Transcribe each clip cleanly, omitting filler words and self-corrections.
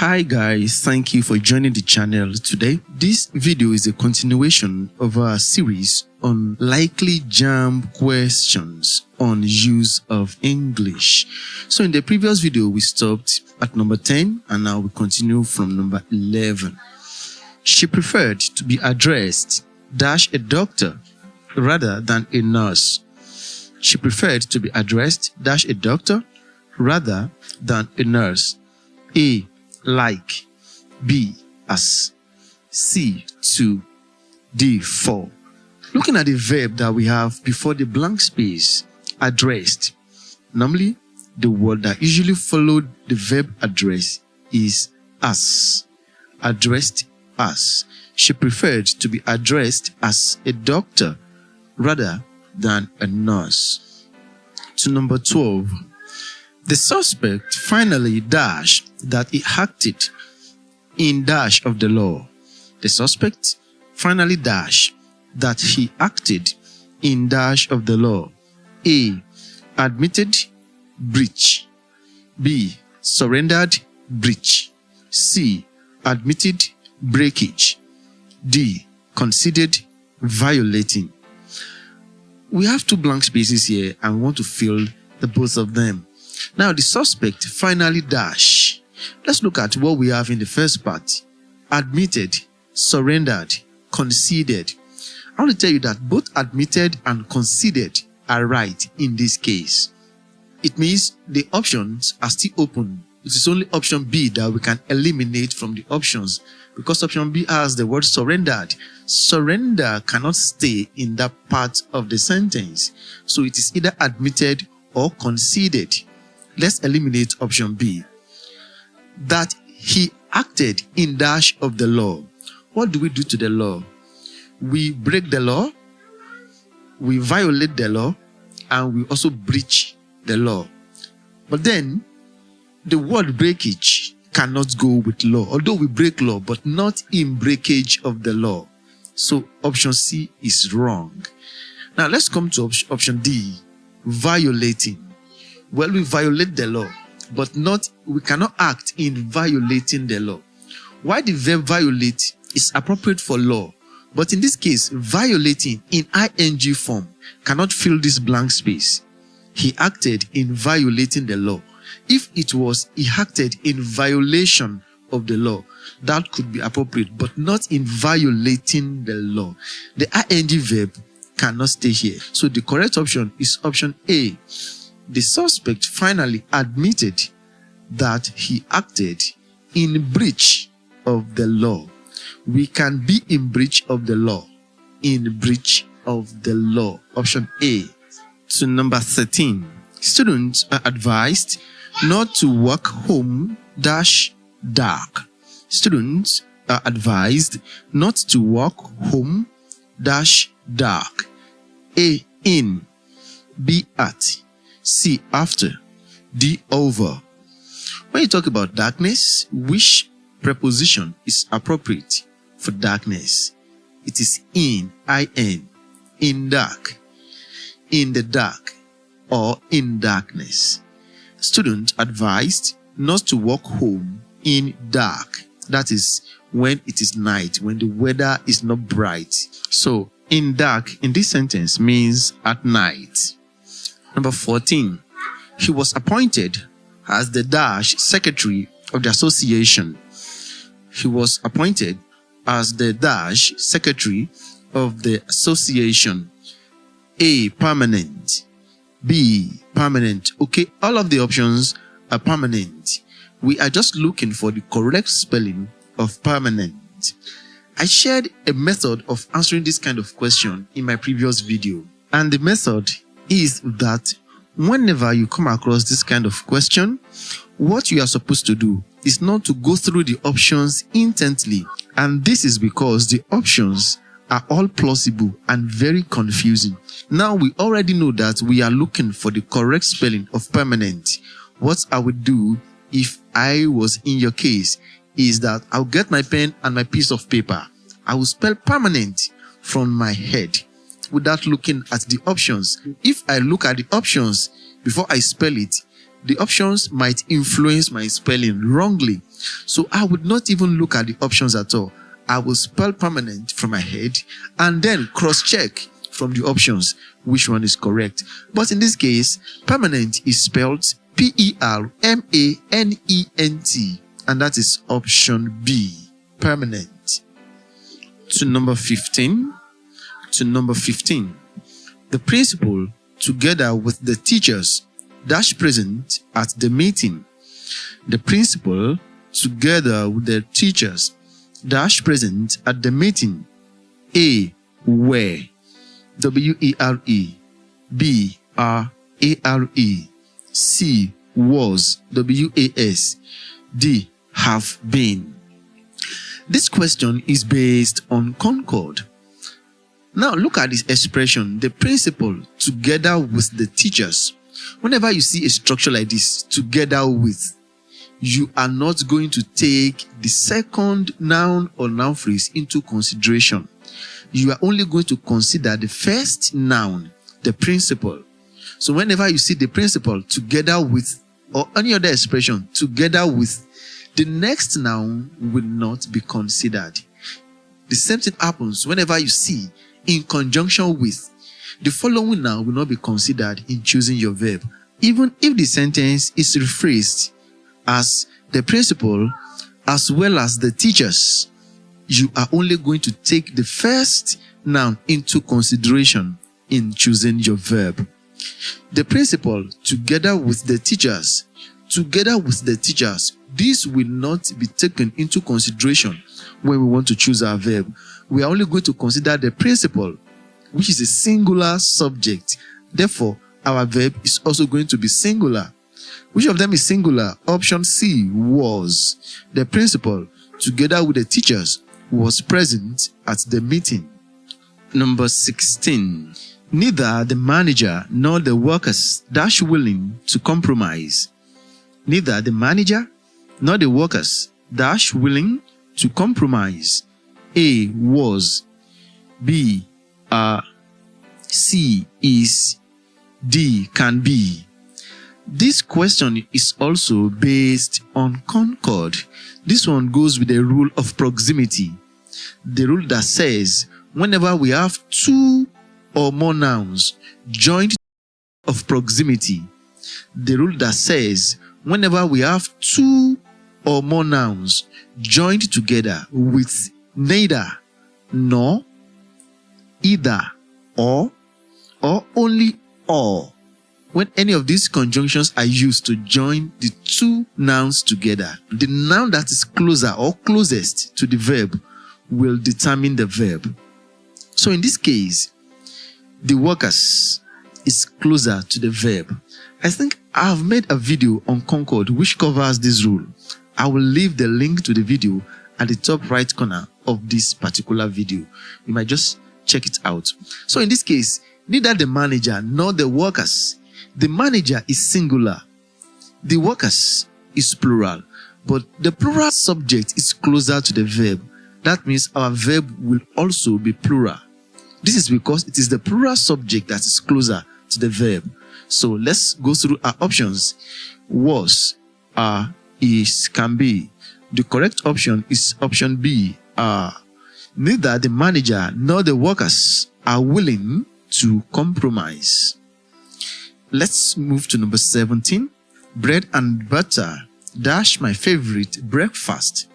Hi guys, thank you for joining the channel today. This video is a continuation of our series on likely JAMB questions on use of English. So in the previous video we stopped at number 10 and now we continue from number 11. She preferred to be addressed a doctor rather than a nurse. She preferred to be addressed a doctor rather than a nurse. A. Like. B. As. C. To. D. For. Looking at the verb that we have before the blank space, addressed. Normally, the word that usually followed the verb address is as. Addressed as. She preferred to be addressed as a doctor rather than a nurse. To number 12. The suspect finally that he acted in of the law. The suspect finally that he acted in of the law. A. Admitted breach. B. Surrendered breach. C. Admitted breakage. D. Conceded violating. We have two blank spaces here and we want to fill the both of them. Now the suspect finally Let's look at what we have in the first part. Admitted, surrendered, conceded. I want to tell you that both admitted and conceded are right in this case. It means the options are still open. It is only option B that we can eliminate from the options because option B has the word surrendered. Surrender cannot stay in that part of the sentence. So it is either admitted or conceded. Let's eliminate option B. That he acted in of the law. What do we do to the law? We break the law, we violate the law, and we also breach the law. But then, the word breakage cannot go with law. Although we break law, but not in breakage of the law. So option C is wrong. Now let's come to option D. Violating. Well, we violate the law, but we cannot act in violating the law. Why the verb violate is appropriate for law, but in this case, violating in ing form cannot fill this blank space. He acted in violating the law. If it was he acted in violation of the law, that could be appropriate, but not in violating the law. The ing verb cannot stay here. So the correct option is option A. The suspect finally admitted that he acted in breach of the law. We can be in breach of the law. In breach of the law. Option A. To number 13. Students are advised not to walk home dark. Students are advised not to walk home dark. A. In. B. At. C. After. D. Over. When you talk about darkness, which preposition is appropriate for darkness? It is in dark, in the dark, or in darkness. Student advised not to walk home in dark. That is when it is night, when the weather is not bright. So, in dark in this sentence means at night. Number 14. He was appointed as the secretary of the association. He was appointed as the secretary of the association. A. Permanent. B. Permanent. Okay, all of the options are permanent. We are just looking for the correct spelling of permanent. I shared a method of answering this kind of question in my previous video. And the method is that whenever you come across this kind of question, what you are supposed to do is not to go through the options intently. And this is because the options are all plausible and very confusing. Now we already know that we are looking for the correct spelling of permanent. What I would do if I was in your case is that I'll get my pen and my piece of paper. I will spell permanent from my head without looking at the options. If I look at the options before I spell it, the options might influence my spelling wrongly. So I would not even look at the options at all. I will spell permanent from my head and then cross-check from the options which one is correct. But in this case, permanent is spelled P-E-R-M-A-N-E-N-T, and that is option B, permanent. To number 15. The principal, together with the teachers, dash present at the meeting. The principal, together with the teachers, dash present at the meeting. A, were, W-E-R-E. B, are, A-R-E. C, was, W-A-S. D, have been. This question is based on Concord. Now look at this expression, the principal together with the teachers. Whenever you see a structure like this, together with, you are not going to take the second noun or noun phrase into consideration. You are only going to consider the first noun, the principal. So whenever you see the principal together with, or any other expression together with, the next noun will not be considered. The same thing happens whenever you see in conjunction with, the following noun will not be considered in choosing your verb, even if the sentence is rephrased as the principal as well as the teachers. You are only going to take the first noun into consideration in choosing your verb. The principal together with the teachers, this will not be taken into consideration when we want to choose our verb. We are only going to consider the principal, which is a singular subject. Therefore, our verb is also going to be singular. Which of them is singular? Option C, was. The principal, together with the teachers, was present at the meeting. Number 16. Neither the manager nor the workers dash willing to compromise. Neither the manager nor the workers dash willing to compromise. A, was. B, are. C, is. D, can be. This question is also based on Concord. This one goes with the rule of proximity. The rule that says whenever we have two or more nouns joined of proximity. The rule that says whenever we have two or more nouns joined together with neither, nor, either, or only or, when any of these conjunctions are used to join the two nouns together, the noun that is closer or closest to the verb will determine the verb. So in this case, the workers is closer to the verb. I think I have made a video on Concord which covers this rule. I will leave the link to the video at the top right corner of this particular video. You might just check it out. So in this case, neither the manager nor the workers. The manager is singular. The workers is plural. But the plural subject is closer to the verb. That means our verb will also be plural. This is because it is the plural subject that is closer to the verb. So let's go through our options. Was, are, is, can be. The correct option is option B, are. Neither the manager nor the workers are willing to compromise. Let's move to number 17. Bread and butter dash my favorite breakfast.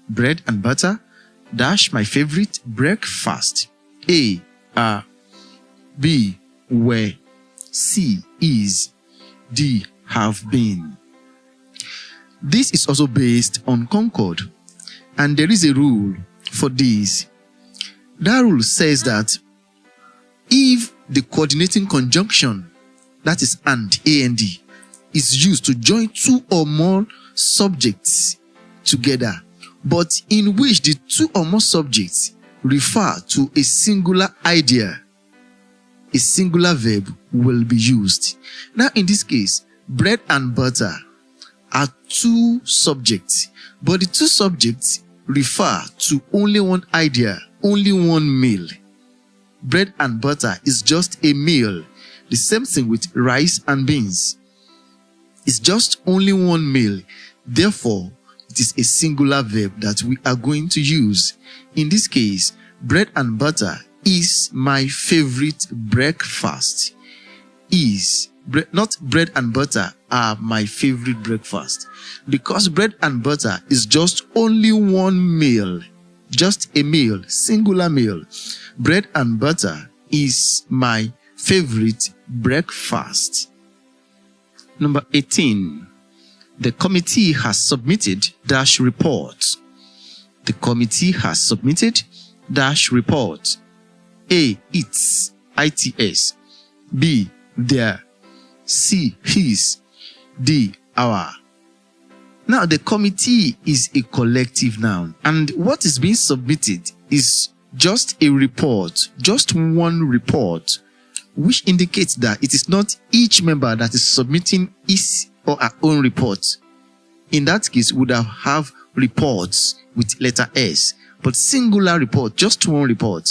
Bread and butter dash my favorite breakfast. A, are. B, were. C, is. D, have been. This is also based on Concord, and there is a rule for this. That rule says that if the coordinating conjunction, that is and, A-N-D, is used to join two or more subjects together, but in which the two or more subjects refer to a singular idea, a singular verb will be used. Now in this case, bread and butter are two subjects, but the two subjects refer to only one idea, only one meal. Bread and butter is just a meal. The same thing with rice and beans. It's just only one meal. Therefore, it is a singular verb that we are going to use. In this case, bread and butter is my favorite breakfast. Not bread and butter are my favorite breakfast. Because bread and butter is just only one meal. Just a meal, singular meal. Bread and butter is my favorite breakfast. Number 18. The committee has submitted dash report. The committee has submitted dash report. A. Its, its. B. Their. C. His. D. Our. Now, the committee is a collective noun, and what is being submitted is just a report, just one report, which indicates that it is not each member that is submitting his or her own report. In that case, we would have reports with letter S, but singular report, just one report.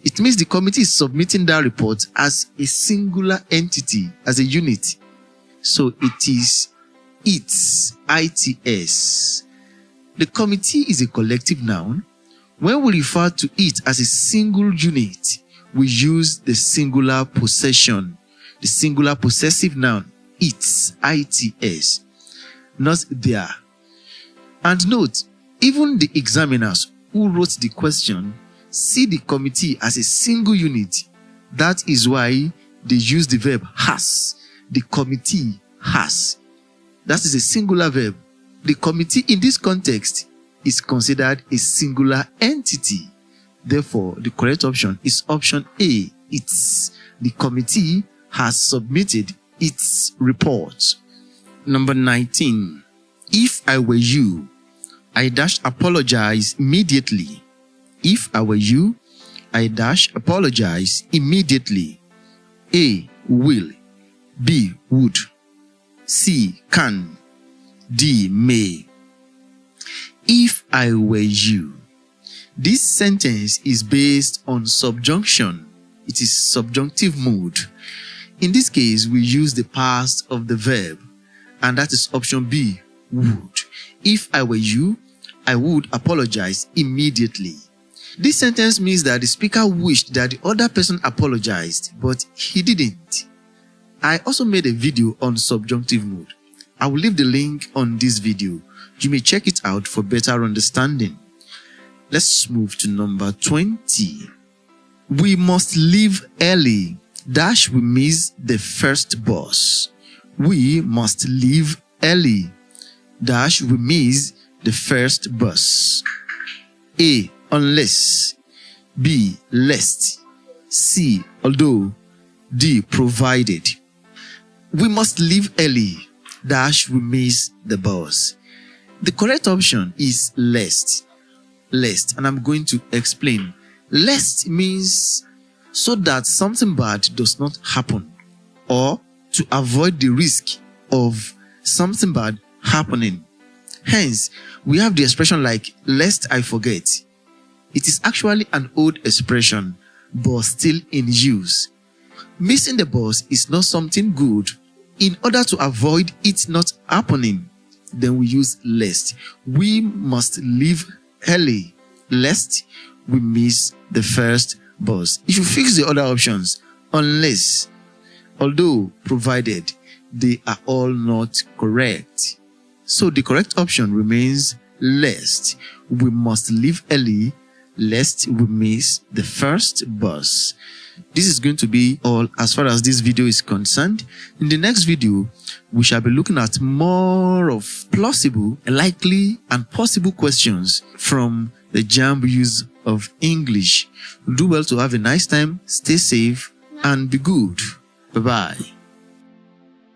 It means the committee is submitting that report as a singular entity, as a unit. So it is its, its. The committee is a collective noun. When we refer to it as a single unit, we use the singular possession, the singular possessive noun, its, its, not their. And note, even the examiners who wrote the question see the committee as a single unit. That is why they use the verb has. The committee has. That is a singular verb. The committee in this context is considered a singular entity. Therefore, the correct option is option A. It's. The committee has submitted its report. Number 19. If I were you, I dash apologize immediately. If I were you, I dash apologize immediately. A. Will. B. Would. C. Can. D. May. If I were you. This sentence is based on subjunction. It is subjunctive mood. In this case, we use the past of the verb, and that is option B, would. If I were you, I would apologize immediately. This sentence means that the speaker wished that the other person apologized, but he didn't. I also made a video on subjunctive mood. I will leave the link on this video. You may check it out for better understanding. Let's move to number 20. We must leave early. Dash we miss the first bus. We must leave early. Dash we miss the first bus. A. Unless. B. Lest. C. Although. D. Provided. We must leave early. Dash we miss the bus. The correct option is lest. Lest, and I'm going to explain. Lest means so that something bad does not happen, or to avoid the risk of something bad happening. Hence, we have the expression like, lest I forget. It is actually an old expression, but still in use. Missing the bus is not something good. In order to avoid it not happening, then we use lest. We must leave early, lest we miss the first bus. If you fix the other options, unless, although, provided, they are all not correct. So the correct option remains lest. We must leave early, lest we miss the first bus. This is going to be all as far as this video is concerned. In the next video, we shall be looking at more of plausible, likely, and possible questions from the JAMB Use of English. Do well to have a nice time, stay safe, and be good. Bye-bye.